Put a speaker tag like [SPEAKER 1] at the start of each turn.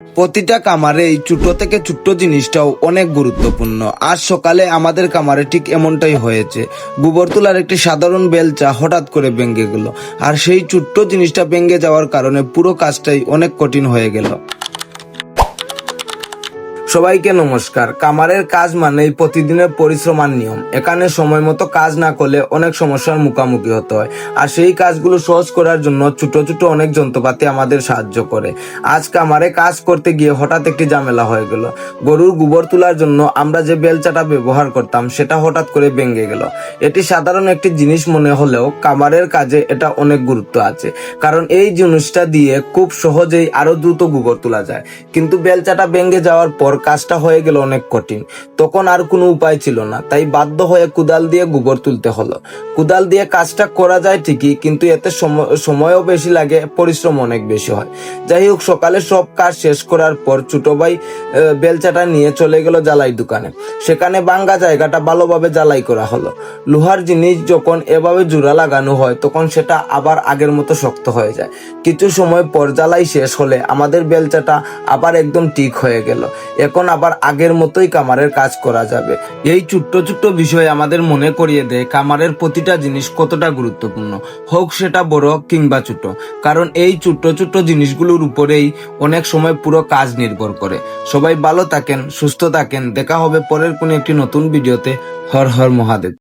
[SPEAKER 1] প্রতিটা কামারে এই ছোট থেকে ছোট্ট জিনিসটাও অনেক গুরুত্বপূর্ণ। আজ সকালে আমাদের কামারে ঠিক এমনটাই হয়েছে। গোবর তোলার একটি সাধারণ বেলচা হঠাৎ করে ভেঙে গেল, আর সেই ছোট্ট জিনিসটা ভেঙে যাওয়ার কারণে পুরো কাজটাই অনেক কঠিন হয়ে গেল। সবাইকে নমস্কার। কামারের কাজ মানেই প্রতিদিনের পরিশ্রম আর নিয়ম। এখানে সময় মতো কাজ না করলে অনেক সমস্যার মুখোমুখি হতে হয়, আর সেই কাজগুলো সহজ করার জন্য ছোট ছোট অনেক যন্ত্রপাতি আমাদের সাহায্য করে। আজ কামারে কাজ করতে গিয়ে হঠাৎ একটি ঝামেলা হয়ে গেল। গরুর গোবর তোলার জন্য আমরা যে বেলচাটা ব্যবহার করতাম সেটা হঠাৎ করে ভেঙে গেল। এটি সাধারণ একটি জিনিস মনে হলেও কামারের কাজে এটা অনেক গুরুত্ব আছে, কারণ এই জিনিসটা দিয়ে খুব সহজেই আরো দ্রুত গোবর তোলা যায়। কিন্তু বেলচাটা ভেঙে যাওয়ার পর কাজটা হয়ে গেল অনেক কঠিন। তখন আর কোনো উপায় ছিল না, তাই বাধ্য হয়ে কুদাল দিয়ে গোবর তুলতে হলো। কুদাল দিয়ে কাজটা করা যায় ঠিকই, কিন্তু এতে সময়ও বেশি লাগে, পরিশ্রম অনেক বেশি হয়। যাই হোক, সকালে সব কাজ শেষ করার পর ছোট ভাই বেলচাটা নিয়ে চলে গেল জ্বালাই দোকানে। সেখানে ভাঙ্গা জায়গাটা ভালোভাবে জ্বালাই করা হলো। লোহার জিনিস যখন এভাবে জোড়া লাগানো হয় তখন সেটা আবার আগের মতো শক্ত হয়ে যায়। কিছু সময় পর জ্বালাই শেষ হলে আমাদের বেলচাটা আবার একদম ঠিক হয়ে গেল। এখন আবার আগের মতোই কামারের কাজ করা যাবে। এই ছোট্ট ছোট্ট বিষয় আমাদের মনে করিয়ে দেয় কামারের প্রতিটা জিনিস কতটা গুরুত্বপূর্ণ, হোক সেটা বড় কিংবা ছোট। কারণ এই ছোট্ট ছোট্ট জিনিসগুলোর উপরেই অনেক সময় পুরো কাজ নির্ভর করে। সবাই ভালো থাকেন, সুস্থ থাকেন। দেখা হবে পরের কোনো একটি নতুন ভিডিওতে। হর হর মহাদেব।